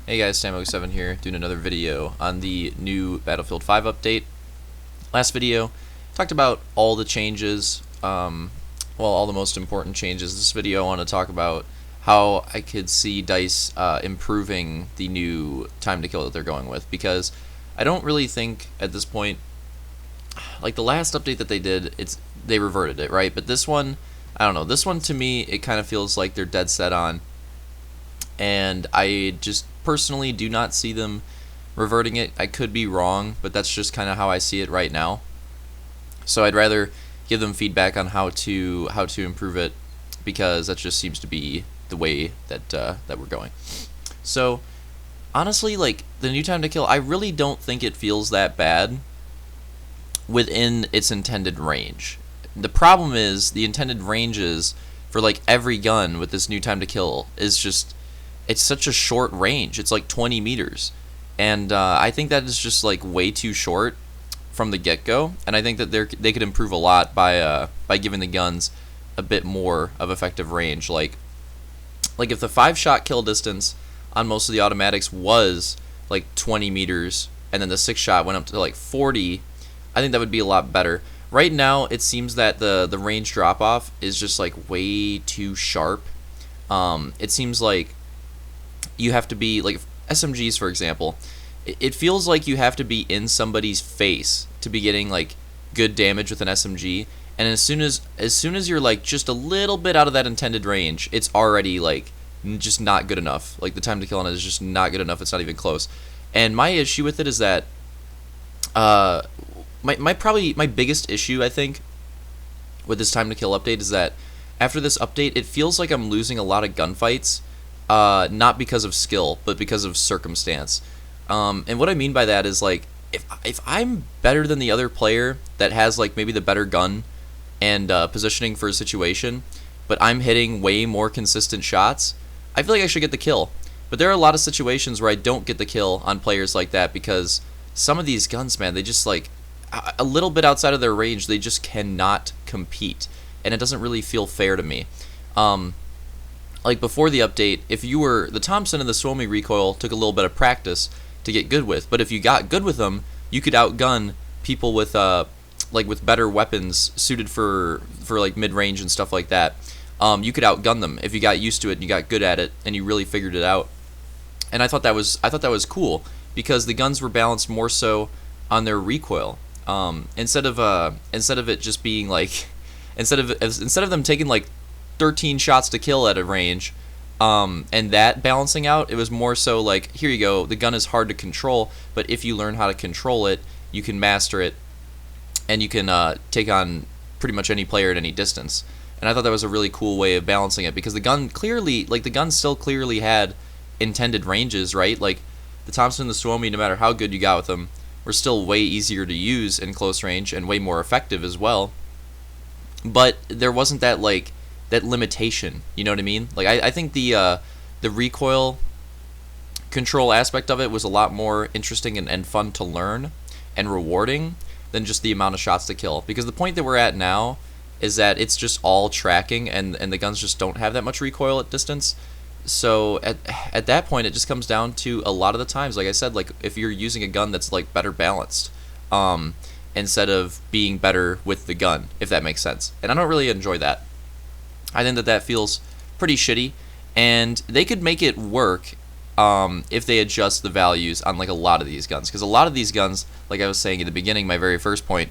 Hey guys, Samo7 here, doing another video on the new Battlefield 5 update. Last video, talked about all the changes, all the most important changes. This video I want to talk about how I could see DICE improving the new time to kill that they're going with, because I don't really think at this point, like the last update that they did, they reverted it, right? But this one, I don't know, this one to me, it kind of feels like they're dead set on, and I just personally do not see them reverting it. I could be wrong, but that's just kind of how I see it right now. So I'd rather give them feedback on how to improve it, because that just seems to be the way that that we're going. So honestly, like the new time to kill, I really don't think it feels that bad within its intended range. The problem is the intended ranges for like every gun with this new time to kill is just, it's such a short range. It's like 20 meters, and I think that is just like way too short from the get-go. And I think that they could improve a lot by giving the guns a bit more of effective range. Like if the 5-shot kill distance on most of the automatics was like 20 meters, and then the 6-shot went up to like 40, I think that would be a lot better. Right now, it seems that the range drop-off is just like way too sharp. It seems like you have to be, like SMGs for example, it feels like you have to be in somebody's face to be getting like good damage with an SMG, and as soon as you're like just a little bit out of that intended range, it's already like just not good enough. Like the time to kill on it is just not good enough. It's not even close. And my issue with it is that my biggest issue, I think, with this time to kill update is that after this update, it feels like I'm losing a lot of gunfights. Not because of skill, but because of circumstance. And what I mean by that is, like, if I'm better than the other player that has like maybe the better gun and positioning for a situation, but I'm hitting way more consistent shots, I feel like I should get the kill. But there are a lot of situations where I don't get the kill on players like that, because some of these guns, man, they just like a little bit outside of their range, they just cannot compete, and it doesn't really feel fair to me. Like before the update, if you were the Thompson and the Suomi recoil took a little bit of practice to get good with, but if you got good with them, you could outgun people with like with better weapons suited for like mid range and stuff like that. You could outgun them if you got used to it and you got good at it and you really figured it out. And I thought that was cool, because the guns were balanced more so on their recoil, instead of it just being like instead of them taking like 13 shots to kill at a range, and that balancing out, it was more so like, here you go, the gun is hard to control, but if you learn how to control it, you can master it, and you can take on pretty much any player at any distance. And I thought that was a really cool way of balancing it, because the gun clearly, like the gun still clearly had intended ranges, right? Like the Thompson and the Suomi, no matter how good you got with them, were still way easier to use in close range and way more effective as well. But there wasn't that like that limitation, you know what I mean? Like I think the recoil control aspect of it was a lot more interesting and fun to learn and rewarding than just the amount of shots to kill. Because the point that we're at now is that it's just all tracking, and the guns just don't have that much recoil at distance. So at that point, it just comes down to, a lot of the times, like I said, like if you're using a gun that's like better balanced, instead of being better with the gun, if that makes sense. And I don't really enjoy that. I think that feels pretty shitty, and they could make it work if they adjust the values on like a lot of these guns. Because a lot of these guns, like I was saying at the beginning, my very first point,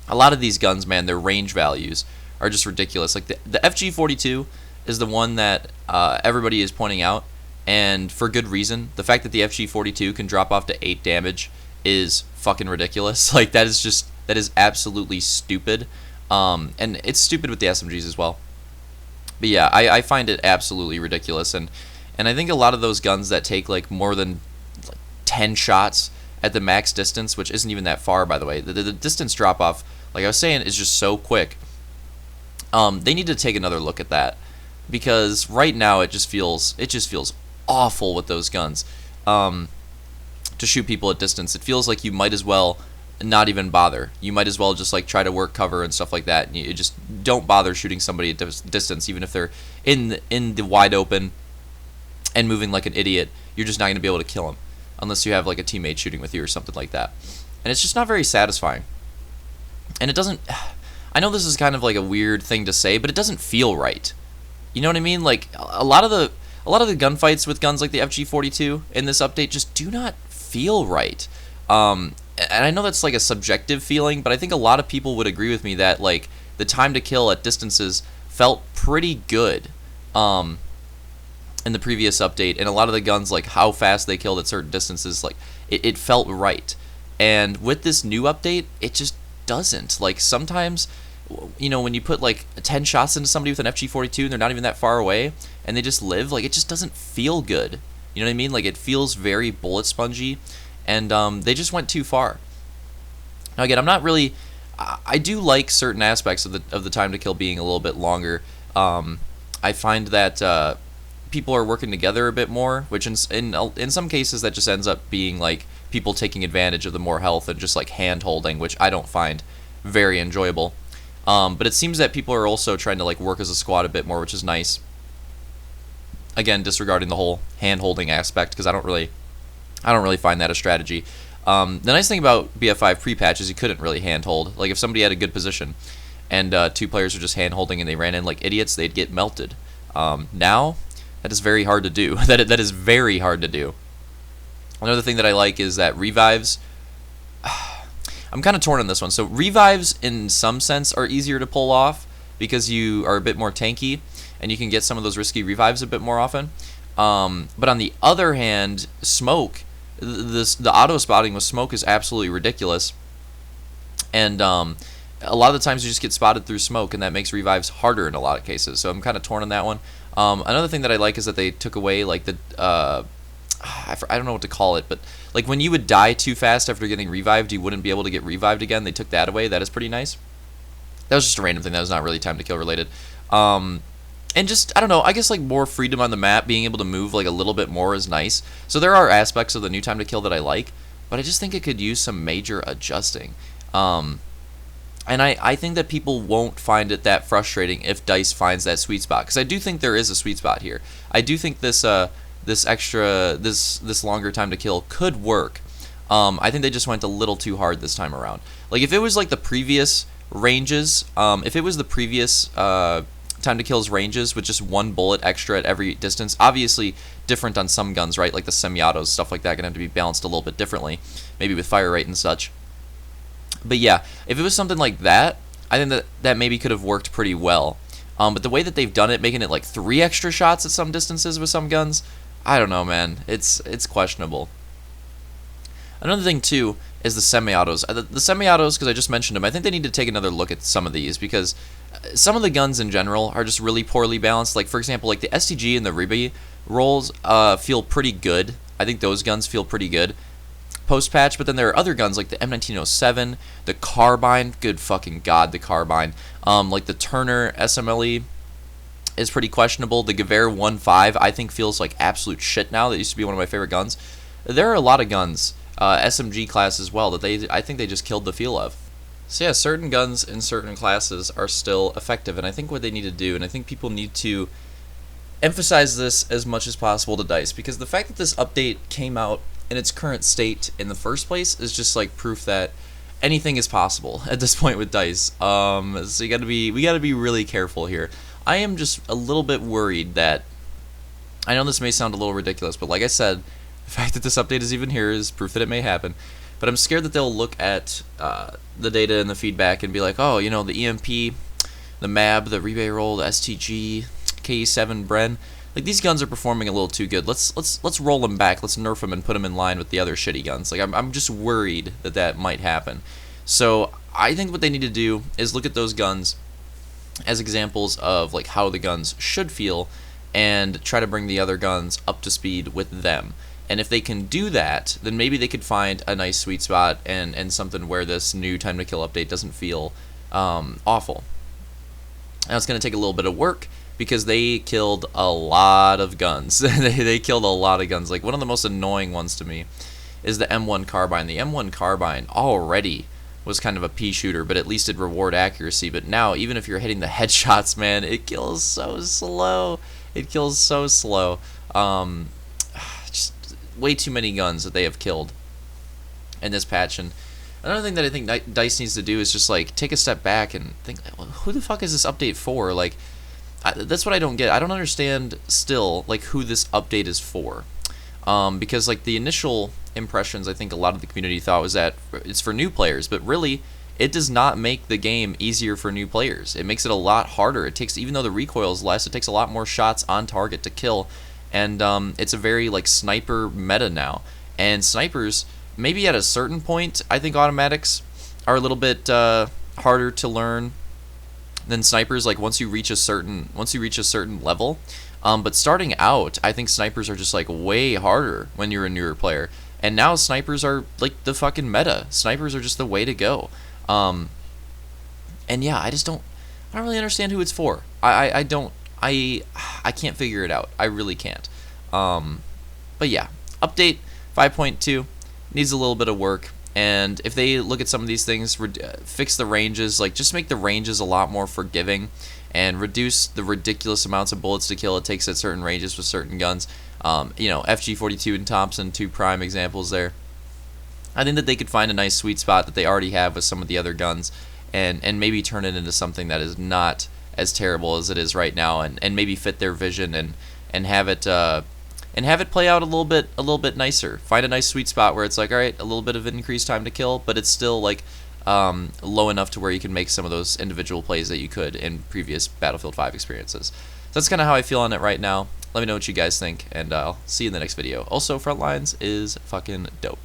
a lot of these guns, man, their range values are just ridiculous. Like the FG42 is the one that everybody is pointing out, and for good reason. The fact that the FG42 can drop off to 8 damage is fucking ridiculous. Like that is absolutely stupid, and it's stupid with the SMGs as well. But yeah, I find it absolutely ridiculous, and I think a lot of those guns that take like more than like 10 shots at the max distance, which isn't even that far, by the way, the distance drop off, like I was saying, is just so quick. They need to take another look at that, because right now it just feels awful with those guns, to shoot people at distance. It feels like you might as well not even bother. You might as well just like try to work cover and stuff like that. And you just don't bother shooting somebody at distance, even if they're in the wide open. and moving like an idiot, you're just not going to be able to kill him unless you have like a teammate shooting with you or something like that. And it's just not very satisfying. And it doesn't, I know this is kind of like a weird thing to say, but it doesn't feel right. You know what I mean? Like a lot of the gunfights with guns like the FG42 in this update just do not feel right. And I know that's like a subjective feeling, but I think a lot of people would agree with me that like the time to kill at distances felt pretty good in the previous update, and a lot of the guns, like how fast they killed at certain distances, like it felt right. And with this new update, it just doesn't. Like sometimes, you know, when you put like 10 shots into somebody with an FG42 and they're not even that far away and they just live, like it just doesn't feel good. You know what I mean? Like it feels very bullet spongy, and they just went too far. Now again, I'm not really, I do like certain aspects of the time to kill being a little bit longer. I find that people are working together a bit more, which in some cases that just ends up being like people taking advantage of the more health and just like hand holding, which I don't find very enjoyable. But it seems that people are also trying to like work as a squad a bit more, which is nice. Again, disregarding the whole hand holding aspect, because I don't really find that a strategy. The nice thing about BF5 pre-patch is you couldn't really hand hold. Like if somebody had a good position and two players were just hand holding and they ran in like idiots, they'd get melted. Now that is very hard to do. That is very hard to do. Another thing that I like is that revives. I'm kind of torn on this one. So revives, in some sense, are easier to pull off because you are a bit more tanky and you can get some of those risky revives a bit more often. But on the other hand, smoke, the auto spotting with smoke is absolutely ridiculous. And a lot of the times you just get spotted through smoke, and that makes revives harder in a lot of cases. So I'm kind of torn on that one. Another thing that I like is that they took away like the I don't know what to call it, but like when you would die too fast after getting revived, you wouldn't be able to get revived again. They took that away. That is pretty nice. That was just a random thing. That was not really time to kill related. And just, I don't know, I guess like more freedom on the map, being able to move like a little bit more is nice. So there are aspects of the new time to kill that I like, but I just think it could use some major adjusting. And I think that people won't find it that frustrating if DICE finds that sweet spot, because I do think there is a sweet spot here. I do think this longer time to kill could work. I think they just went a little too hard this time around. Like if it was like the previous ranges, if it was the previous time to kill's ranges with just one bullet extra at every distance, obviously different on some guns, right? Like the semi-autos, stuff like that, gonna have to be balanced a little bit differently, maybe with fire rate and such. But yeah, if it was something like that, I think that maybe could have worked pretty well. But the way that they've done it, making it like 3 extra shots at some distances with some guns, I don't know, man. It's questionable. Another thing too is the semi-autos. The semi-autos, because I just mentioned them, I think they need to take another look at some of these, because some of the guns in general are just really poorly balanced. Like for example, like the STG and the Ribi rolls feel pretty good. I think those guns feel pretty good post-patch, but then there are other guns like the M1907, the Carbine, good fucking god, the Carbine, like the Turner SMLE is pretty questionable. The Gewehr 1.5 I think feels like absolute shit now. That used to be one of my favorite guns. There are a lot of guns, SMG class as well, that I think they just killed the feel of. So yeah, certain guns in certain classes are still effective, and I think what they need to do, and I think people need to emphasize this as much as possible to DICE, because the fact that this update came out in its current state in the first place is just like proof that anything is possible at this point with DICE. So we gotta be really careful here. I am just a little bit worried that, I know this may sound a little ridiculous, but like I said, the fact that this update is even here is proof that it may happen. But I'm scared that they'll look at the data and the feedback and be like, oh, you know, the EMP, the MAB, the rebate roll, the STG, KE7, Bren, like these guns are performing a little too good. Let's roll them back. Let's nerf them and put them in line with the other shitty guns. Like I'm just worried that might happen. So I think what they need to do is look at those guns as examples of like how the guns should feel and try to bring the other guns up to speed with them. And if they can do that, then maybe they could find a nice sweet spot and something where this new time to kill update doesn't feel awful. Now it's going to take a little bit of work, because they killed a lot of guns. They killed a lot of guns. Like one of the most annoying ones to me is the M1 Carbine. The M1 Carbine already was kind of a pea shooter, but at least it reward accuracy. But now, even if you're hitting the headshots, man, it kills so slow. It kills so slow. Um, just way too many guns that they have killed in this patch. And another thing that I think DICE needs to do is just like take a step back and think, well, who the fuck is this update for? Like, that's what I don't get. I don't understand still like who this update is for. Because like the initial impressions, I think a lot of the community thought was that it's for new players, but really it does not make the game easier for new players. It makes it a lot harder. It takes, even though the recoil is less, it takes a lot more shots on target to kill, and it's a very like sniper meta now. And snipers, maybe at a certain point, I think automatics are a little bit harder to learn than snipers. Like once you reach a certain level. But starting out, I think snipers are just like way harder when you're a newer player. And now snipers are like the fucking meta. Snipers are just the way to go. And yeah, I don't really understand who it's for. I can't figure it out. I really can't. But yeah, update 5.2 needs a little bit of work. And if they look at some of these things, fix the ranges, like just make the ranges a lot more forgiving, and reduce the ridiculous amounts of bullets to kill it takes at certain ranges with certain guns. You know, FG42 and Thompson, 2 prime examples there. I think that they could find a nice sweet spot that they already have with some of the other guns, and maybe turn it into something that is not as terrible as it is right now, and maybe fit their vision and have it play out a little bit nicer. Find a nice sweet spot where it's like, all right, a little bit of increased time to kill, but it's still like low enough to where you can make some of those individual plays that you could in previous Battlefield 5 experiences. So that's kind of how I feel on it right now. Let me know what you guys think, and I'll see you in the next video. Also, Frontlines is fucking dope.